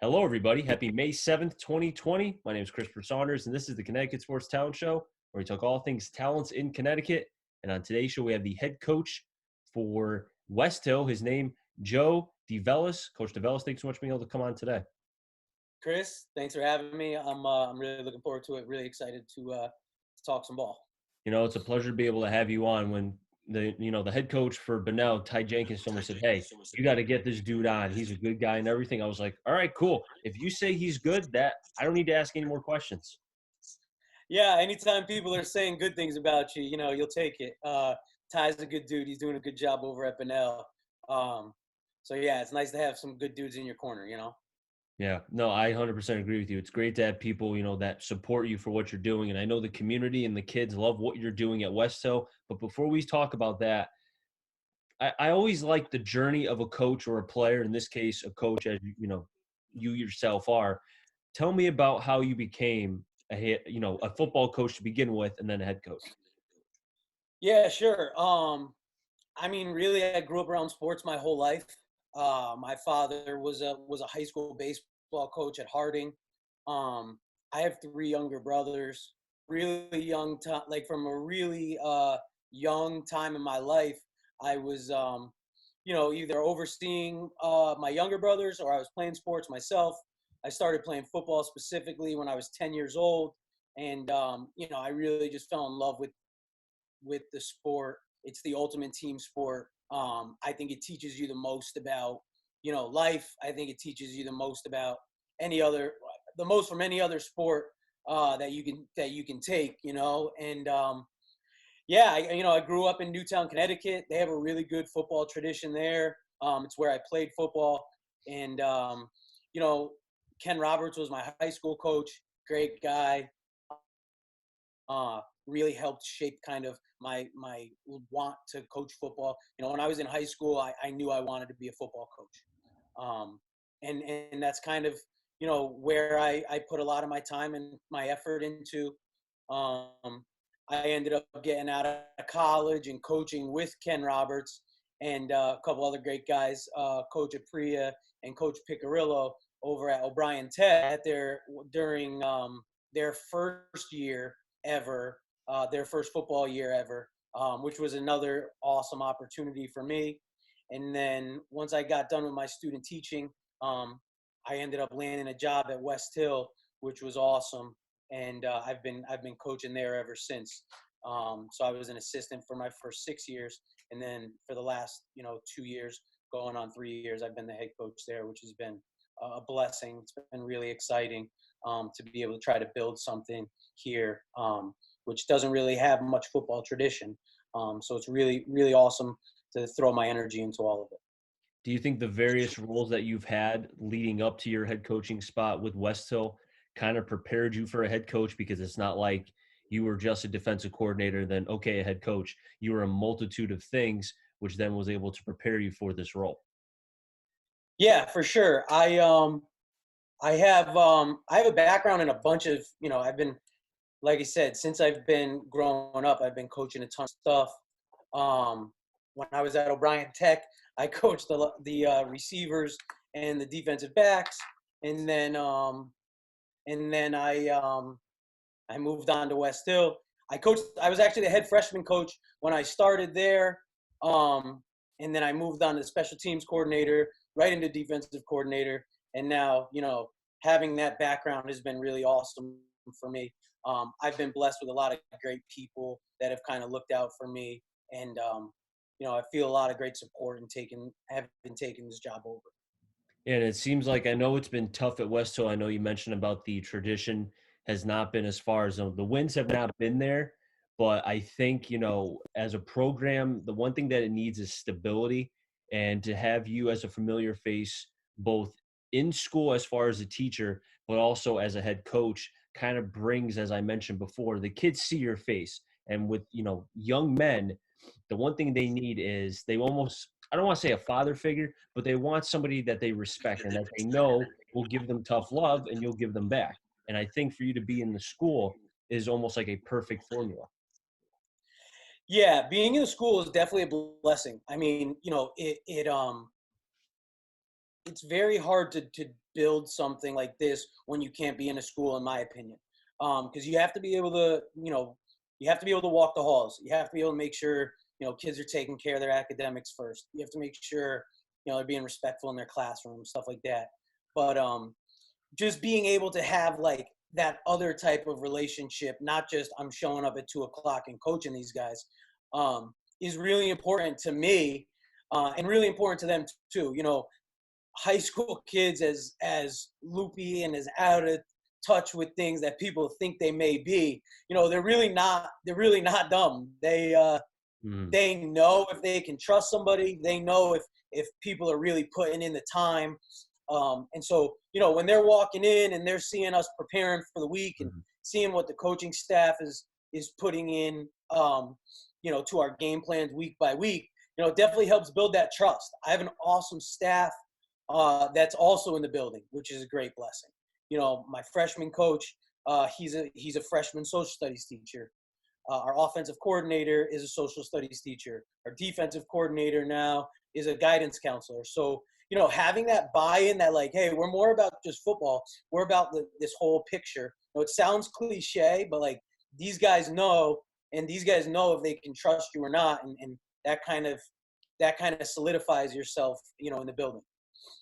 Hello, everybody. Happy May 7th, 2020. My name is Christopher Saunders, and this is the Connecticut Sports Talent Show, where we talk all things talents in Connecticut. And on today's show, we have the head coach for Westhill. His name, Coach Devellis. Coach Devellis, thanks so much for being able to come on today. Chris, thanks for having me. I'm really looking forward to it. Really excited to talk some ball. You know, it's a pleasure to be able to have you on. When the head coach for Bunnell, Ty Jenkins, told me, said, "Hey, you got to get this dude on. He's a good guy and everything." I was like, "All right, cool. If you say he's good, that I don't need to ask any more questions." Yeah, anytime people are saying good things about you, you'll take it. Ty's a good dude. He's doing a good job over at Bunnell. So yeah, it's nice to have some good dudes in your corner. Yeah, no, I 100% agree with you. It's great to have people, that support you for what you're doing. And I know the community and the kids love what you're doing at Westhill. But before we talk about that, I always like the journey of a coach or a player, in this case, a coach, as you yourself are. Tell me about how you became a football coach to begin with and then a head coach. Yeah, sure. Really, I grew up around sports my whole life. My father was a high school baseball coach at Harding. I have three younger brothers. Really young time, like from a really young time in my life, I was either overseeing my younger brothers or I was playing sports myself. I started playing football specifically when I was 10 years old, and I really just fell in love with the sport. It's the ultimate team sport. I think it teaches you the most about, life. I think it teaches you the most about the most from any other sport that you can take, And I grew up in Newtown, Connecticut. They have a really good football tradition there. It's where I played football, and Ken Roberts was my high school coach. Great guy. Really helped shape kind of my want to coach football. When I was in high school, I knew I wanted to be a football coach. And that's kind of, where I put a lot of my time and my effort into. I ended up getting out of college and coaching with Ken Roberts and a couple other great guys, Coach Apria and Coach Picarillo over at O'Brien Tech during their first year ever, their first football year ever, which was another awesome opportunity for me. And then once I got done with my student teaching, I ended up landing a job at Westhill, which was awesome. And I've been coaching there ever since. So I was an assistant for my first 6 years, and then for the last 2 years, going on 3 years, I've been the head coach there, which has been a blessing. It's been really exciting to be able to try to build something here, which doesn't really have much football tradition. So it's really, really awesome to throw my energy into all of it. Do you think the various roles that you've had leading up to your head coaching spot with Westhill kind of prepared you for a head coach? Because it's not like you were just a defensive coordinator, then okay, a head coach. You were a multitude of things, which then was able to prepare you for this role. Yeah, for sure. I have a background in a bunch of I've been, like I said, since I've been growing up, I've been coaching a ton of stuff. When I was at O'Brien Tech, I coached the receivers and the defensive backs, and then I moved on to Westhill. I was actually the head freshman coach when I started there, and then I moved on to special teams coordinator, right into defensive coordinator, and now having that background has been really awesome for me. I've been blessed with a lot of great people that have kind of looked out for me, and I feel a lot of great support and have been taking this job over. And it seems like, I know it's been tough at Westhill. I know you mentioned about the tradition has not been as far as the wins have not been there. But I think, as a program, the one thing that it needs is stability, and to have you as a familiar face, both in school as far as a teacher, but also as a head coach, kind of brings, as I mentioned before, the kids see your face. And with, young men, the one thing they need is they almost, I don't want to say a father figure, but they want somebody that they respect and that they know will give them tough love and you'll give them back. And I think for you to be in the school is almost like a perfect formula. Yeah, being in the school is definitely a blessing. I mean, it's very hard to build something like this when you can't be in a school, in my opinion. Because you have to be able to, you have to be able to walk the halls. You have to be able to make sure, kids are taking care of their academics first. You have to make sure, they're being respectful in their classroom, stuff like that. But just being able to have like that other type of relationship, not just I'm showing up at 2:00 and coaching these guys, is really important to me, and really important to them too. High school kids, as loopy and as out of touch with things that people think they may be, they're really not. They're really not dumb. They know if they can trust somebody. They know if people are really putting in the time. And so, when they're walking in and they're seeing us preparing for the week and seeing what the coaching staff is putting in, to our game plans week by week, it definitely helps build that trust. I have an awesome staff that's also in the building, which is a great blessing. My freshman coach, he's a freshman social studies teacher. Our offensive coordinator is a social studies teacher. Our defensive coordinator now is a guidance counselor. So, having that buy-in that like, hey, we're more about just football. We're about this whole picture. It sounds cliche, but like these guys know, and these guys know if they can trust you or not. And that kind of solidifies yourself, in the building.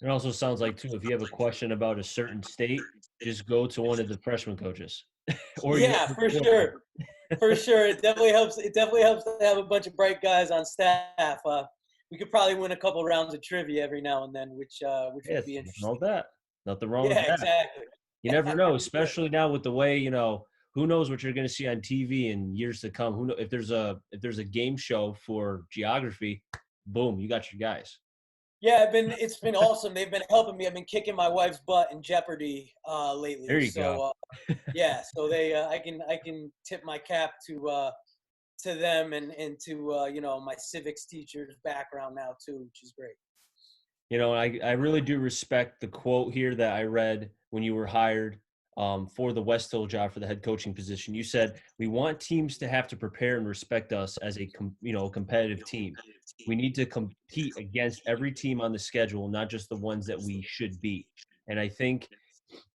It also sounds like too, if you have a question about a certain state, just go to one of the freshman coaches. Or Yeah, for sure. For sure. It definitely helps. It definitely helps to have a bunch of bright guys on staff. We could probably win a couple rounds of trivia every now and then, which would be interesting. Nothing wrong with that. Nothing wrong with Yeah, that. exactly. You never know, especially now with the way, who knows what you're going to see on TV in years to come. Who knows if there's a game show for geography, boom, you got your guys. Yeah, it's been awesome. They've been helping me. I've been kicking my wife's butt in Jeopardy lately. There you go. Yeah, so I can tip my cap to them and to my civics teacher's background now too, which is great. I really do respect the quote here that I read when you were hired for the Westhill job for the head coaching position. You said, we want teams to have to prepare and respect us as a competitive team. We need to compete against every team on the schedule, not just the ones that we should beat. And I think,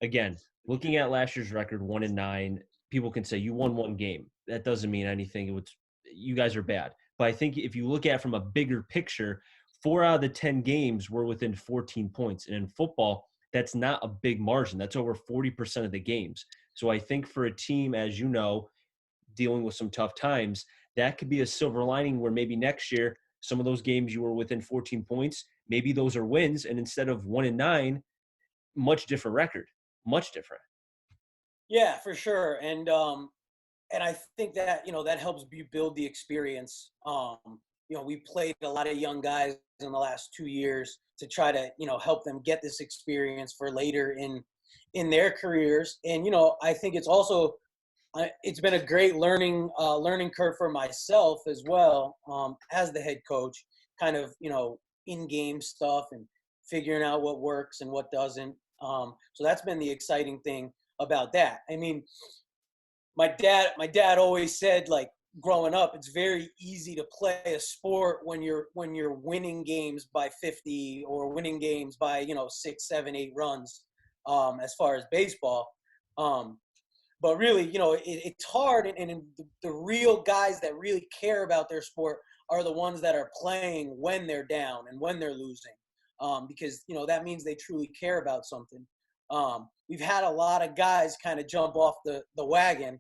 again, looking at last year's record, 1-9, people can say you won one game. That doesn't mean anything. You guys are bad. But I think if you look at it from a bigger picture, 4 out of the 10 games were within 14 points. And in football, that's not a big margin. That's over 40% of the games. So I think for a team, as you know, dealing with some tough times, that could be a silver lining where maybe next year, some of those games you were within 14 points, maybe those are wins. And instead of 1-9, much different record, much different. Yeah, for sure. And I think that, that helps you build the experience. We played a lot of young guys in the last 2 years to try to, help them get this experience for later in their careers. And, I think it's also, it's been a great learning curve for myself as well, as the head coach, kind of, in-game stuff and figuring out what works and what doesn't. So that's been the exciting thing about that. I mean, my dad always said, like, growing up, it's very easy to play a sport when you're winning games by 50 or winning games by 6, 7, 8 runs, as far as baseball. But really, it's hard, and the real guys that really care about their sport are the ones that are playing when they're down and when they're losing, because that means they truly care about something. We've had a lot of guys kind of jump off the wagon,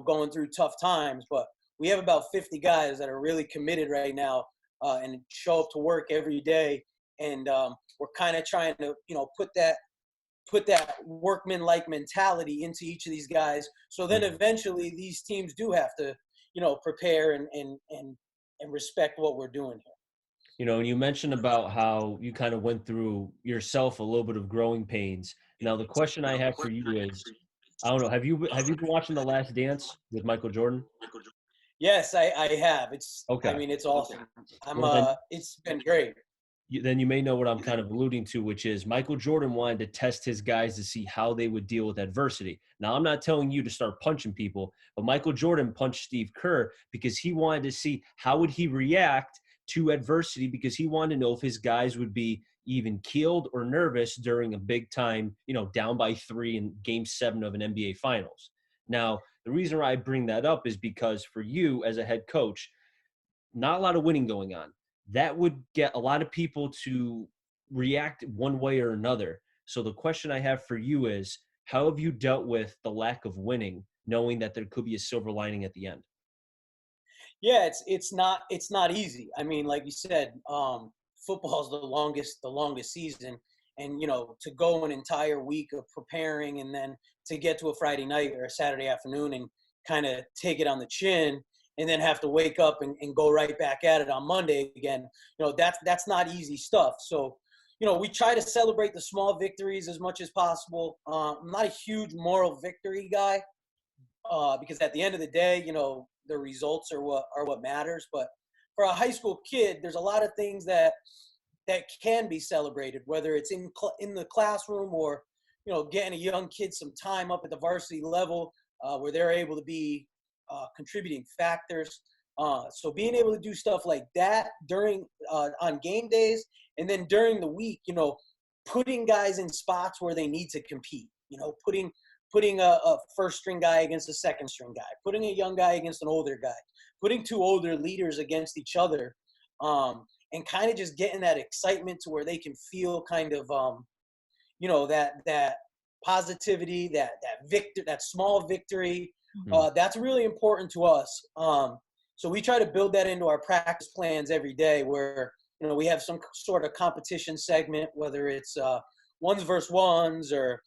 going through tough times, but we have about 50 guys that are really committed right now, and show up to work every day. And we're kind of trying to, put that workman-like mentality into each of these guys. So then eventually these teams do have to, prepare and respect what we're doing here. And you mentioned about how you kind of went through yourself a little bit of growing pains. Now, the question I have for you is, I don't know, have you been watching The Last Dance with Michael Jordan? Yes, I have. It's okay. I mean, it's awesome. It's been great. Then you may know what I'm kind of alluding to, which is Michael Jordan wanted to test his guys to see how they would deal with adversity. Now, I'm not telling you to start punching people, but Michael Jordan punched Steve Kerr because he wanted to see how would he react to adversity, because he wanted to know if his guys would be, even keeled or nervous during a big time, down by 3 in game 7 of an NBA finals. Now, the reason why I bring that up is because for you as a head coach, not a lot of winning going on. That would get a lot of people to react one way or another. So the question I have for you is, how have you dealt with the lack of winning, knowing that there could be a silver lining at the end? Yeah, it's not easy. I mean, like you said, football's the longest season, and to go an entire week of preparing, and then to get to a Friday night or a Saturday afternoon and kind of take it on the chin, and then have to wake up and go right back at it on Monday again. That's not easy stuff. So, we try to celebrate the small victories as much as possible. I'm not a huge moral victory guy, because at the end of the day, the results are what matters. But for a high school kid, there's a lot of things that can be celebrated, whether it's in the classroom, or getting a young kid some time up at the varsity level, where they're able to be contributing factors. So being able to do stuff like that during on game days, and then during the week, putting guys in spots where they need to compete. Putting a first string guy against a second string guy, putting a young guy against an older guy, putting two older leaders against each other, and kind of just getting that excitement to where they can feel kind of, that positivity, that small victory. Mhm. That's really important to us. So we try to build that into our practice plans every day, where we have some sort of competition segment, whether it's ones versus ones, or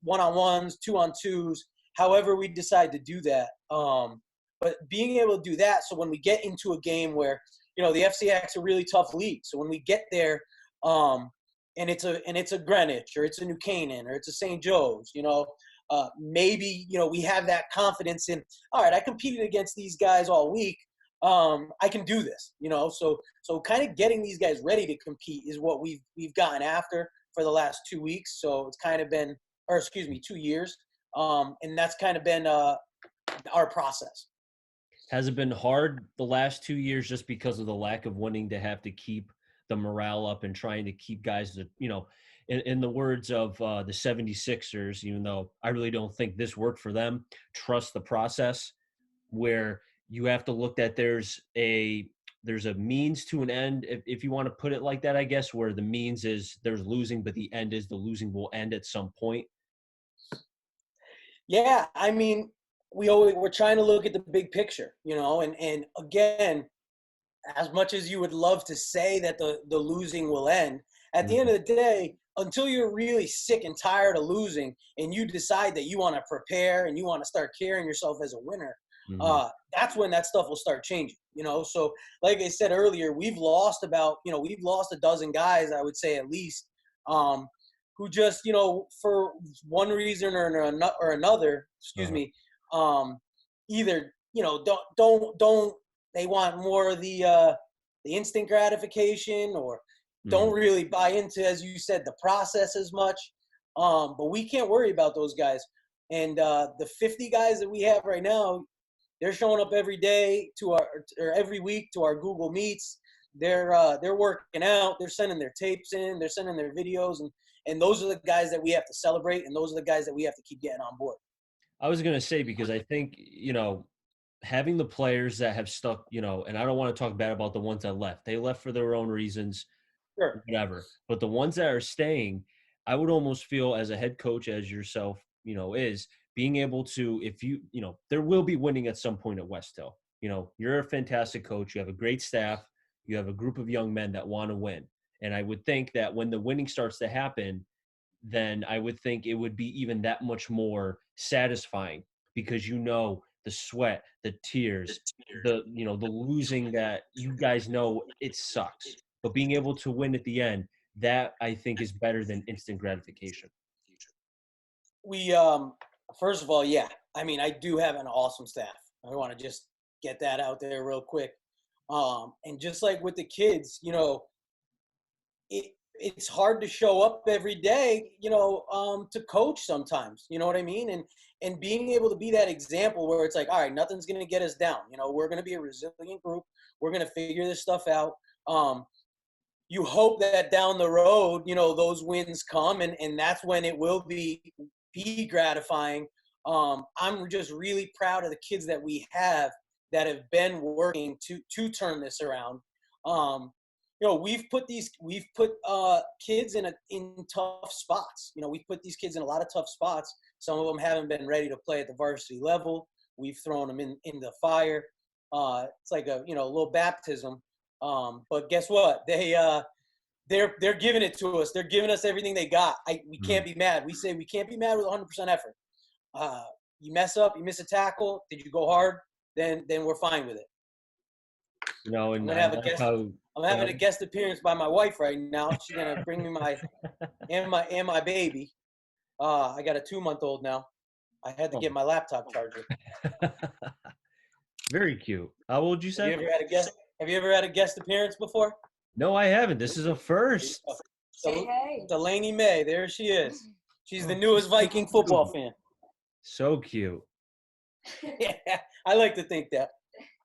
one-on-ones, two-on-twos, however we decide to do that. But being able to do that, so when we get into a game where, the FCX a really tough league. So when we get there, and it's a Greenwich, or it's a New Canaan, or it's a St. Joe's, maybe, we have that confidence in, all right, I competed against these guys all week. I can do this, so kind of getting these guys ready to compete is what we've gotten after for the last 2 weeks. So it's kind of been, or excuse me, 2 years. And that's kind of been our process. Has it been hard the last 2 years just because of the lack of winning to have to keep the morale up and trying to keep guys that, in the words of the 76ers, even though I really don't think this worked for them, trust the process, where you have to look that there's a means to an end, if you want to put it like that, I guess, where the means is there's losing, but the end is the losing will end at some point. Yeah, I mean, we're trying to look at the big picture, and again, as much as you would love to say that the losing will end, at the end Mhm. of the day, until you're really sick and tired of losing, and you decide that you want to prepare and you want to start carrying yourself as a winner, Mhm. that's when that stuff will start changing. So like I said earlier, we've lost a dozen guys, I would say, at least, um, who just, for one reason or another, excuse Uh-huh. me, either, don't they want more of the instant gratification, or don't Mhm. really buy into, as you said, the process as much. But we can't worry about those guys. And the 50 guys that we have right now, they're showing up every day or every week to our Google Meets. They're working out. They're sending their tapes in. They're sending their videos, and those are the guys that we have to celebrate, and those are the guys that we have to keep getting on board. I was going to say, because I think, having the players that have stuck, and I don't want to talk bad about the ones that left. They left for their own reasons, Sure. whatever. But the ones that are staying, I would almost feel as a head coach, as yourself, is being able to, if there will be winning at some point at Westhill. You're a fantastic coach. You have a great staff. You have a group of young men that want to win. And I would think that when the winning starts to happen, then I would think it would be even that much more satisfying, because the sweat, the tears, the losing, that you guys know it sucks. But being able to win at the end, that I think is better than instant gratification. We First of all, yeah. I mean, I do have an awesome staff. I want to just get that out there real quick. And just like with the kids, it's hard to show up every day, to coach sometimes. You know what I mean? And being able to be that example where it's like, all right, nothing's gonna get us down. We're gonna be a resilient group. We're gonna figure this stuff out. Um, you hope that down the road, those wins come, and that's when it will be gratifying. I'm just really proud of the kids that we that have been working to turn this around. We've put kids in tough spots. We've put these kids in a lot of tough spots. Some of them haven't been ready to play at the varsity level. We've thrown them in the fire. It's like a little baptism. But guess what? They're giving it to us. They're giving us everything they got. We can't be mad. We say we can't be mad with 100% effort. You mess up, you miss a tackle. Did you go hard? Then we're fine with it. And I'm having a guest appearance by my wife right now. She's gonna bring me my baby. I got a 2-month-old now. I had to get my laptop charger. Very cute. How old did you say? Have you ever had a guest appearance before? No, I haven't. This is a first. Say hey. Delaney May, there she is. She's the newest Viking football fan. So cute. Yeah, I like to think that.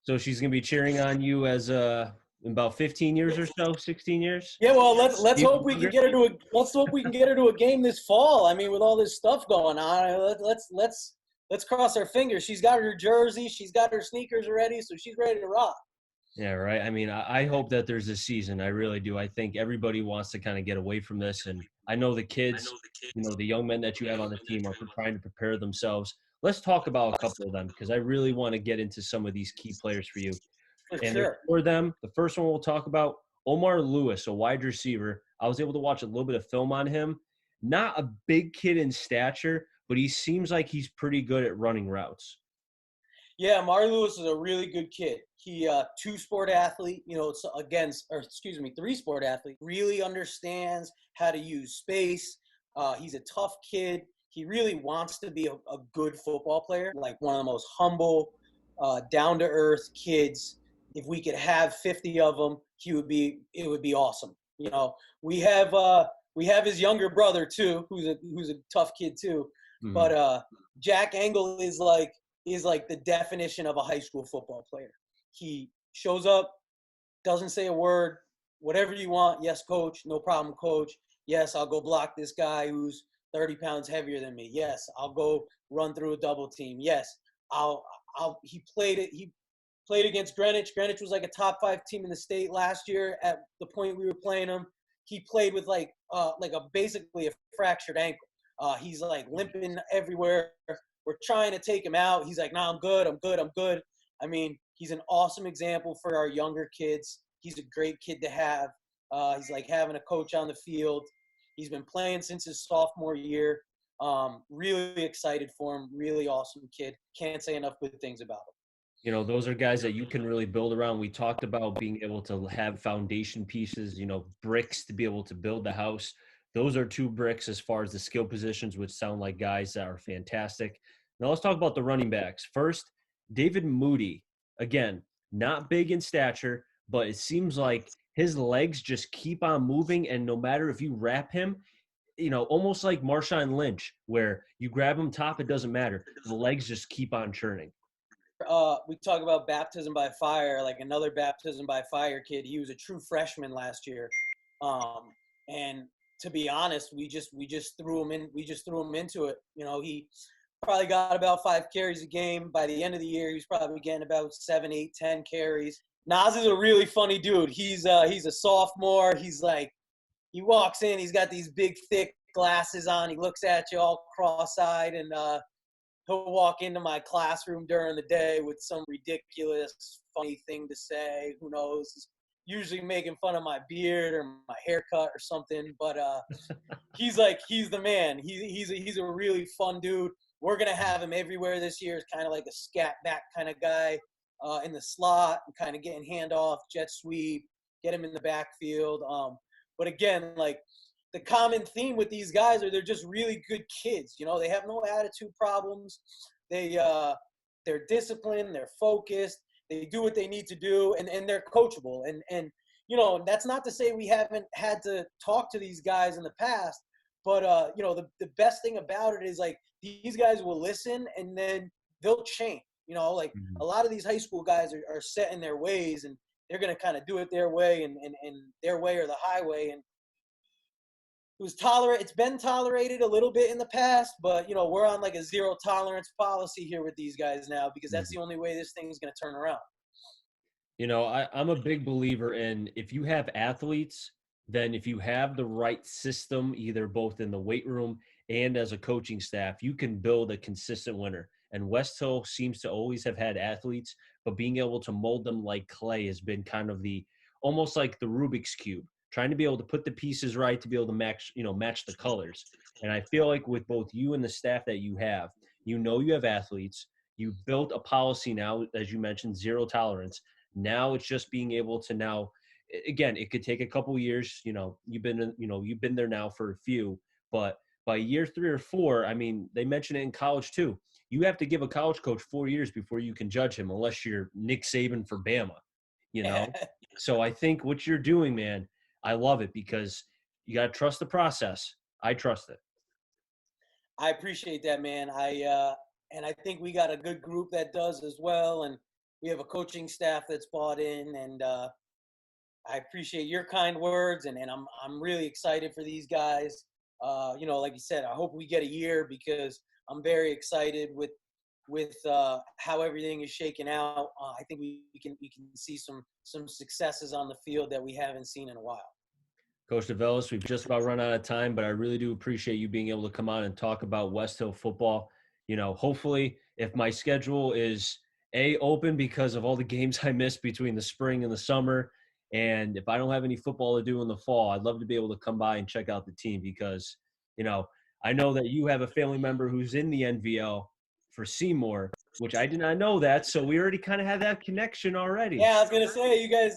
So she's gonna be cheering on you as in about 15 years or so, 16 years. Yeah, well, let's hope we can get her to a game this fall. I mean, with all this stuff going on, let's cross our fingers. She's got her jersey, she's got her sneakers already, so she's ready to rock. Yeah, right. I mean, I hope that there's a season. I really do. I think everybody wants to kind of get away from this, and I know the kids, the young men that you have on the team are trying to prepare themselves. Let's talk about a couple of them because I really want to get into some of these key players for you. For them, the first one we'll talk about, Omar Lewis, a wide receiver. I was able to watch a little bit of film on him. Not a big kid in stature, but he seems like he's pretty good at running routes. Yeah, Omar Lewis is a really good kid. He two-sport athlete, three-sport athlete. Really understands how to use space. He's a tough kid. He really wants to be a good football player, like one of the most humble, down-to-earth kids. If we could have 50 of them, it would be awesome. We have his younger brother too, who's a tough kid too. Mm-hmm. But Jack Engel is like the definition of a high school football player. He shows up, doesn't say a word, whatever you want. Yes, coach, no problem, coach. Yes, I'll go block this guy who's 30 pounds heavier than me. Yes, I'll go run through a double team. Yes, he played against Greenwich. Greenwich was like a top 5 team in the state last year at the point we were playing him. He played with basically a fractured ankle. He's like limping everywhere. We're trying to take him out. He's like, no, I'm good. I mean, he's an awesome example for our younger kids. He's a great kid to have. He's like having a coach on the field. He's been playing since his sophomore year. Really excited for him. Really awesome kid. Can't say enough good things about him. Those are guys that you can really build around. We talked about being able to have foundation pieces, bricks to be able to build the house. Those are 2 bricks as far as the skill positions, which sound like guys that are fantastic. Now let's talk about the running backs. First, David Moody. Again, not big in stature, but it seems like his legs just keep on moving, and no matter if you wrap him, almost like Marshawn Lynch, where you grab him top, it doesn't matter. The legs just keep on churning. We talk about baptism by fire, like another baptism by fire kid. He was a true freshman last year. And to be honest, we just threw him in. We just threw him into it. He probably got about 5 carries a game. By the end of the year, he's probably getting about 7, 8, 10 carries. Nas is a really funny dude. He's a sophomore. He's like, he walks in, he's got these big, thick glasses on. He looks at you all cross-eyed, and he'll walk into my classroom during the day with some ridiculous, funny thing to say. Who knows? He's usually making fun of my beard or my haircut or something. But he's the man. He's a really fun dude. We're going to have him everywhere this year. It's kind of like a scat back kind of guy in the slot, and kind of getting handoff, jet sweep, get him in the backfield. But again, like the common theme with these guys are they're just really good kids. They have no attitude problems. They're disciplined. They're focused. They do what they need to do, and they're coachable. And that's not to say we haven't had to talk to these guys in the past, but the best thing about it is like these guys will listen, and then they'll change. A lot of these high school guys are set in their ways, and they're going to kind of do it their way and their way or the highway. And it's been tolerated a little bit in the past, but we're on like a zero tolerance policy here with these guys now, because that's the only way this thing is going to turn around. I'm a big believer in, if you have athletes, then if you have the right system, either both in the weight room and as a coaching staff, you can build a consistent winner. And Westhill seems to always have had athletes, but being able to mold them like clay has been kind of almost like the Rubik's Cube, trying to be able to put the pieces right to be able to match the colors. And I feel like with both you and the staff that you have, you have athletes, you've built a policy now, as you mentioned, zero tolerance. Now it's just being able to again, it could take a couple of years. You've been there now for a few, but by year 3 or 4, I mean, they mention it in college too. You have to give a college coach 4 years before you can judge him, unless you're Nick Saban for Bama. So I think what you're doing, man, I love it, because you got to trust the process. I trust it. I appreciate that, man. And I think we got a good group that does as well, and we have a coaching staff that's bought in, and I appreciate your kind words, and I'm really excited for these guys. Like you said, I hope we get a year, because I'm very excited with how everything is shaking out. I think we can see some successes on the field that we haven't seen in a while. Coach Devellis, we've just about run out of time, but I really do appreciate you being able to come on and talk about Westhill football. Hopefully, if my schedule is open because of all the games I missed between the spring and the summer, and if I don't have any football to do in the fall, I'd love to be able to come by and check out the team, because, I know that you have a family member who's in the NVL for Seymour, which I did not know that. So we already kind of had that connection already. Yeah, I was gonna say, you got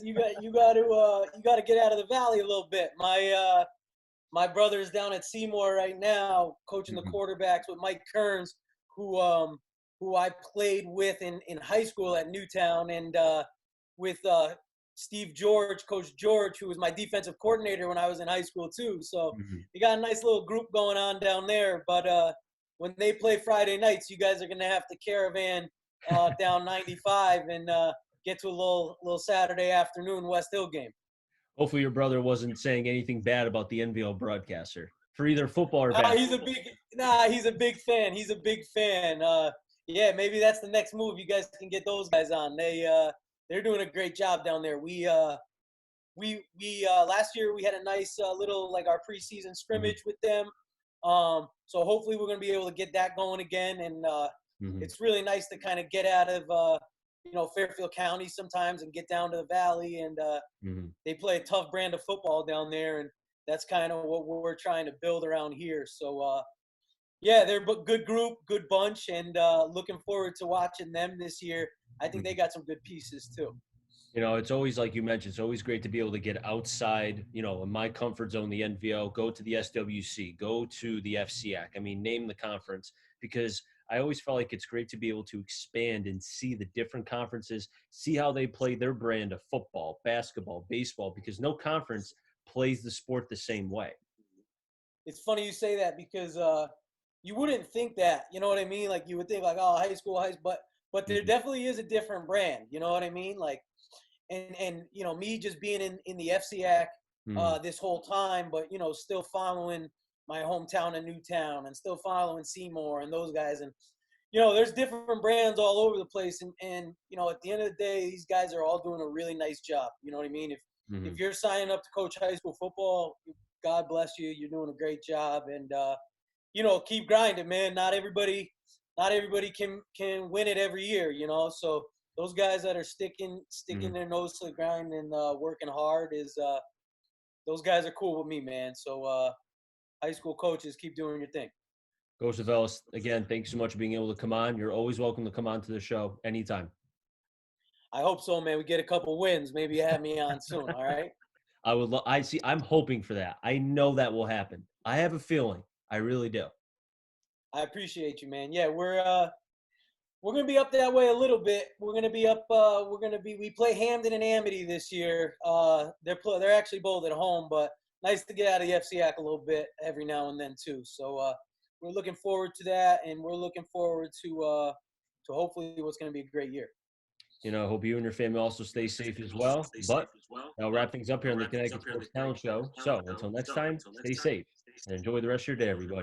to get out of the valley a little bit. My brother's down at Seymour right now, coaching the quarterbacks with Mike Kearns, who I played with in high school at Newtown, and with Steve George, Coach George, who was my defensive coordinator when I was in high school too. So we got a nice little group going on down there. But when they play Friday nights, you guys are gonna have to caravan down 95 and get to a little Saturday afternoon Westhill game. Hopefully your brother wasn't saying anything bad about the NVL broadcaster for either football or basketball. He's a big fan. He's a big fan. Yeah, maybe that's the next move. You guys can get those guys on. They're doing a great job down there. We last year we had a nice little, like, our preseason scrimmage with them. So hopefully we're gonna be able to get that going again. And it's really nice to kind of get out of Fairfield County sometimes and get down to the valley. And they play a tough brand of football down there, and that's kind of what we're trying to build around here. So yeah, they're a good group, good bunch, and looking forward to watching them this year. I think they got some good pieces too. It's always, like you mentioned, it's always great to be able to get outside, in my comfort zone, the NVL, go to the SWC, go to the FCAC. I mean, name the conference, because I always felt like it's great to be able to expand and see the different conferences, see how they play their brand of football, basketball, baseball, because no conference plays the sport the same way. It's funny you say that, because you wouldn't think that, you know what I mean? Like, you would think like, oh, high school, but there definitely is a different brand, you know what I mean? Like, and me just being in the FCAC this whole time, but still following my hometown in Newtown, and still following Seymour and those guys, and there's different brands all over the place, and at the end of the day, these guys are all doing a really nice job. You know what I mean? If you're signing up to coach high school football, God bless you. You're doing a great job, and keep grinding, man. Not everybody can win it every year, So those guys that are sticking their nose to the grind and working hard, those guys are cool with me, man. So high school coaches, keep doing your thing. Coach Devellis, again, thanks so much for being able to come on. You're always welcome to come on to the show anytime. I hope so, man. We get a couple wins. Maybe you have me on soon. All right. I'm hoping for that. I know that will happen. I have a feeling. I really do. I appreciate you, man. Yeah, we're gonna be up that way a little bit. We're gonna be up. We play Hamden and Amity this year. They're actually both at home, but nice to get out of the FCAC a little bit every now and then too. So we're looking forward to that, and we're looking forward to hopefully what's gonna be a great year. I hope you and your family also stay safe as well. But I'll wrap things up here on the Connecticut Sports Talent Show. So until next time, stay safe and enjoy the rest of your day, everybody.